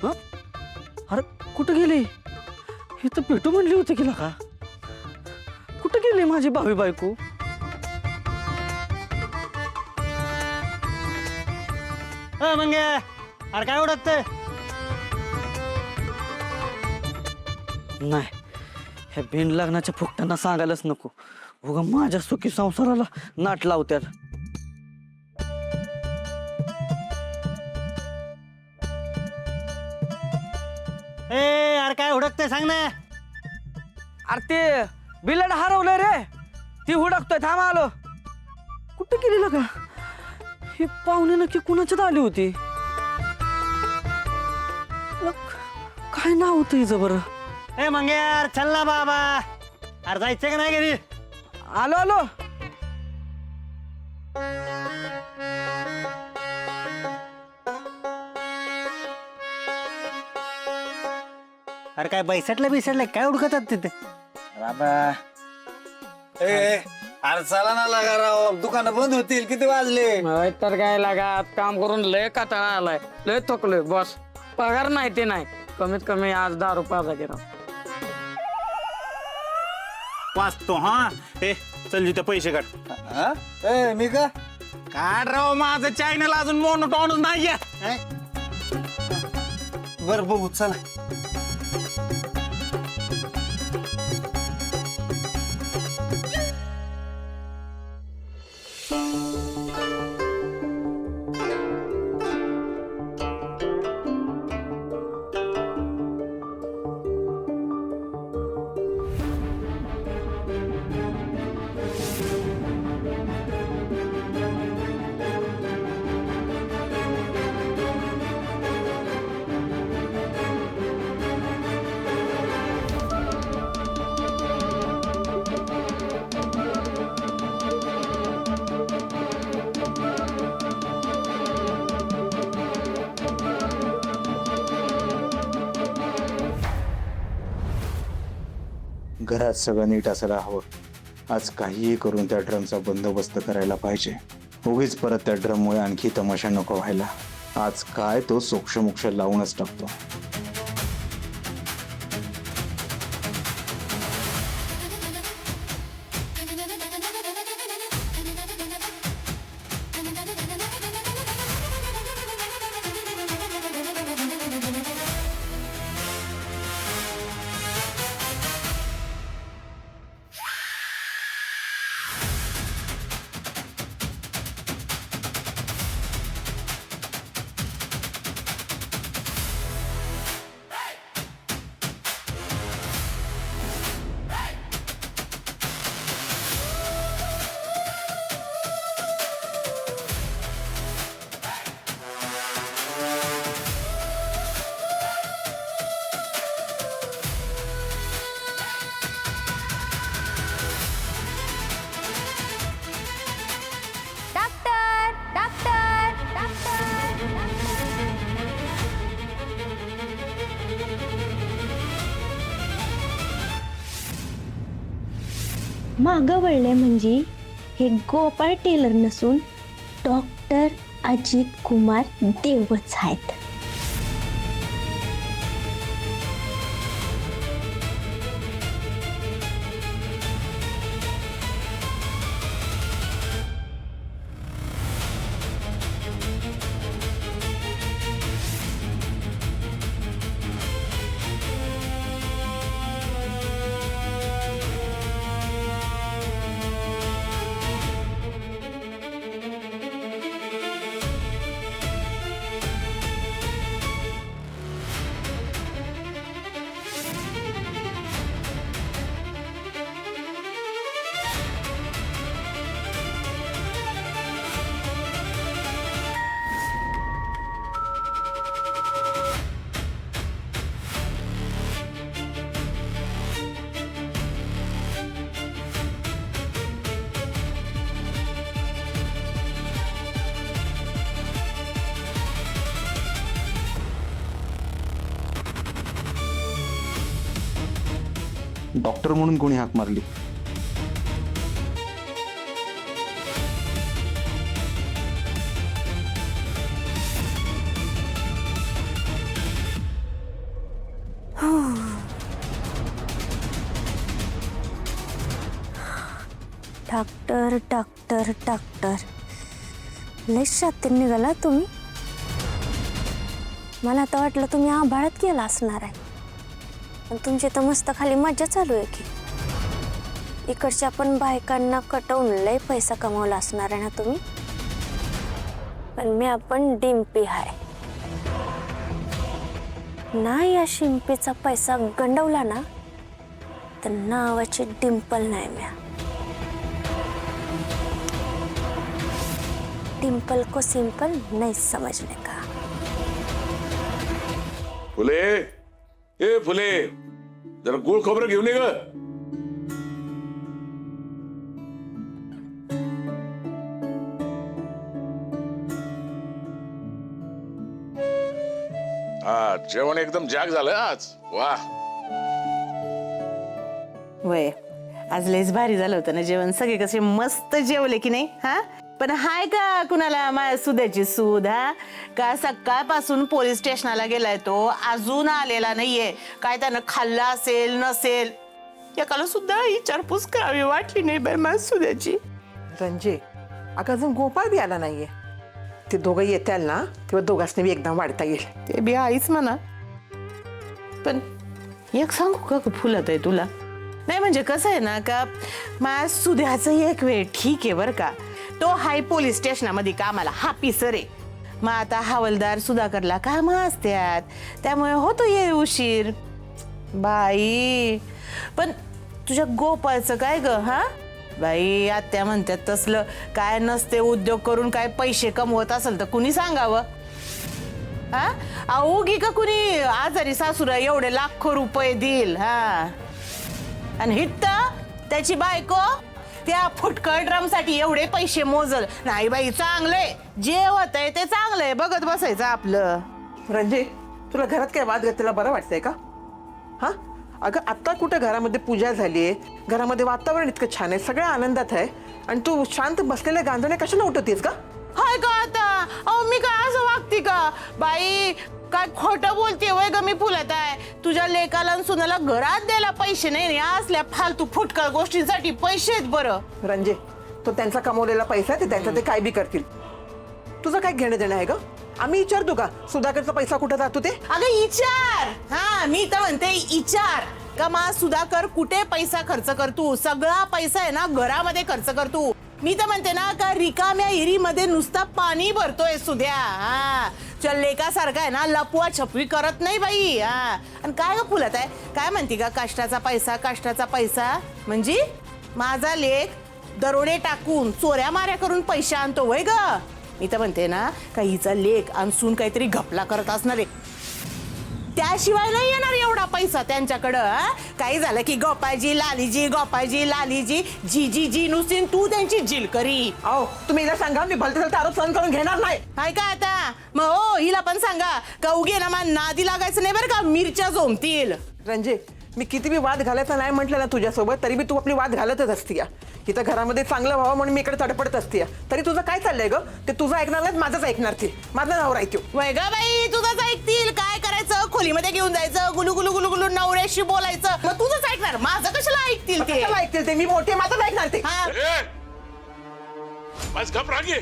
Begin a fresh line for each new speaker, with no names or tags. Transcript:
हं? अरे कुठं गेली? हे तर भेटू म्हणली होती की का? कुठं गेली माझी भावी बायको?
मग अरे काय ओळखत
नाही, ह्या बिन लग्नाच्या फुकट्यांना सांगायलाच नको. उगा माझ्या सुखी संसाराला नाट लावत्यात.
अरे काय ओळखतंय सांग ना.
अरे ते बिलड हरवलंय रे, ती हुडकतोय. थांब आलो. कुठे गेली का? ही पाहुणे नक्की कुणाच्यात आली होती? काय नाव होतं हिचं बरं?
मग यार चल ना बाबा. अरे जायचं का नाही घरी?
आलो आलो.
अरे काय बैसटलं काय उडकतात तिथे?
बाबा अरे चला ना लागा राव, दुकानं बंद होतील. किती वाजले?
तर काय लागा, काम करून लय काटाळा आलाय, लय थकलोय बॉस. पगार नाही ते नाही, कमीत कमी आज 10 रुपयाचा गेला.
वाचतो हा. चल जिथे पैसे काढ.
हा? मी का
काढ राव, माझं चॅनल अजून मोनोटॉन नाही आहे.
बर बघू चला.
घरात सगळं नीट असायला हवं. आज काहीही करून त्या ड्रमचा बंदोबस्त करायला पाहिजे. उगीच परत त्या ड्रममुळे आणखी तमाशा नको व्हायला. आज काय तो सोक्षमोक्ष लावूनच टाकतो.
मागं वळले म्हणजे हे गोपाळ टेलर नसून डॉक्टर अजित कुमार देवच आहेत.
डॉक्टर म्हणून कोणी हाक मारली?
डॉक्टर डॉक्टर डॉक्टर लय शातीर निघाला तुम्ही. मला आता वाटलं तुम्ही आभाळात गेला असणार आहे, पण तुमची तर मस्त खाली मज्जा चालू आहे की. इकडच्या पण बायकांना कटवून लय पैसा कमावला असणार आहे ना तुम्ही. पण मी आपण डिंपी आहे ना. या शिंपीचा पैसा गंडवला ना तर नावाची डिंपल नाही म्या. डिंपल को सिंपल नहीं समझने का.
फुले, ए फुले, जरा गुळ खोबरं घेऊन ये ग. हा, जेवण एकदम जाग झालं आज. वा,
वय आज लयच भारी झालं होतं ना जेवण. सगळे कसे मस्त जेवले की नाही. हा, पण हाय का कुणाला माझ्या सुद्याची सूद? हा, का सकाळपासून पोलीस स्टेशनला गेलाय तो, अजून आलेला नाहीये. काय त्यानं खाल्लं असेल नसेल एकाला सुद्धा विचारपूस करावी वाटली नाही बाई माझ्या सुद्याची.
रंजे, अगं अजून गोपाळ बी आला नाहीये. ते दोघं येतील ना तेव्हा दोघांनी बी एकदम वाढता येईल.
ते बी आईच म्हणा. पण एक सांगू का फुलत आहे तुला? नाही म्हणजे कसं आहे ना का माझ्या सुद्याचं एक वेळ ठीक आहे बरं का. तो हाय पोलीस स्टेशनामध्ये कामाला हा पिसर आहे. मग आता हवालदार सुधाकरला कामं असतात त्यामुळे होतो ये उशीर बाई. पण तुझ्या गोपाळचं काय ग? हा बाई, आत्या म्हणतात तसलं काय नसते. उद्योग करून काय पैसे कमवत असेल तर कुणी सांगावं? हा, अवघी का कुणी आजारी सासूरा एवढे लाखो रुपये देईल? हा, आणि हित त्याची बायको त्या फुटकळ ड्रमसाठी एवढे पैसे मोजल नाही बाई. चांगलंय जे होतंय ते चांगलंय, बघत बसायचं आपलं.
रंजे, तुला घरात काय वाद घातलेला बरं वाटतंय का? हा, अगं आता कुठं घरामध्ये पूजा झालीये, घरामध्ये वातावरण इतकं छान आहे, सगळ्या आनंदात आहे, आणि तू शांत बसलेल्या गांजणे कशाला उठवतेस का?
हाय का आता? अहो मी काय असं वागते का बाई? काय खोटं बोलते वय ग मी? फुलत आहे तुझ्या लेकाला आणि सुनाला घरात द्यायला पैसे नाही. असल्या फालतू फुटकळ गोष्टींसाठी पैसे आहेत बरं.
रंजे, तो त्यांचा कमवलेला पैसा आहे, ते त्यांचा ते काय बी करतील. तुझं काय घेणं देणं आहे ग? आम्ही विचारतो का सुधाकरचा पैसा कुठं जातो ते?
अगं विचार. हा, मी तर म्हणते विचार का मा सुधाकर कुठे पैसा खर्च करतो? सगळा पैसा आहे ना घरामध्ये खर्च करतो. मी तर म्हणते ना का रिकाम्या हिरीमध्ये नुसता पाणी भरतोय सुद्या. हा, चल लेकासारखा आहे ना लपवा छपवी करत नाही बाई. हा, आणि काय ग फुलत आहे? काय म्हणते का कष्टाचा पैसा कष्टाचा पैसा? म्हणजे माझा लेक दरोडे टाकून चोऱ्या माऱ्या करून पैसे आणतो वय ग? मी तर म्हणते ना का हिचा लेक आणसून काहीतरी घपला करत असणार आहे, त्याशिवाय नाही येणार एवढा पैसा त्यांच्याकडं. काही झालं की गोपाळजी लालीजी गोपाळजी लालीजी जी जी जी नुसती तू त्यांची जिलकरी.
अहो तुम्ही हिला सांगा, मी भलते भलते आरोप सहन करून घेणार नाही.
हाय का आता? मग हो हिला पण सांगा का उगे ना मा नादी लागायचं नाही बरं का, मिरच्या झोमतील.
रंजे, मी किती बी वाद घालायचा नाही म्हटलं ना तुझ्यासोबत, तरी बी तू आपली वाद घालतच असती. इथं घरामध्ये चांगलं व्हावं म्हणून मी इकडे तडपडत असते. तरी तुझं काय चाललंय ग? ते तुझं ऐकणार नाही, माझंच ऐकणार. ते माझा नवरा ऐकू
वय ग बाई, तुझंच ऐकतील. काय करायचं? खोलीमध्ये घेऊन जायचं, गुलू गुलू गुलू गुलू नवऱ्याशी बोलायचं, मग तुझंच ऐकणार. माझं कशाला ऐकतील ते?
ऐकतील ते? मी मोठे, माझंच ऐकणार ते.
हा,
बस गप रागे.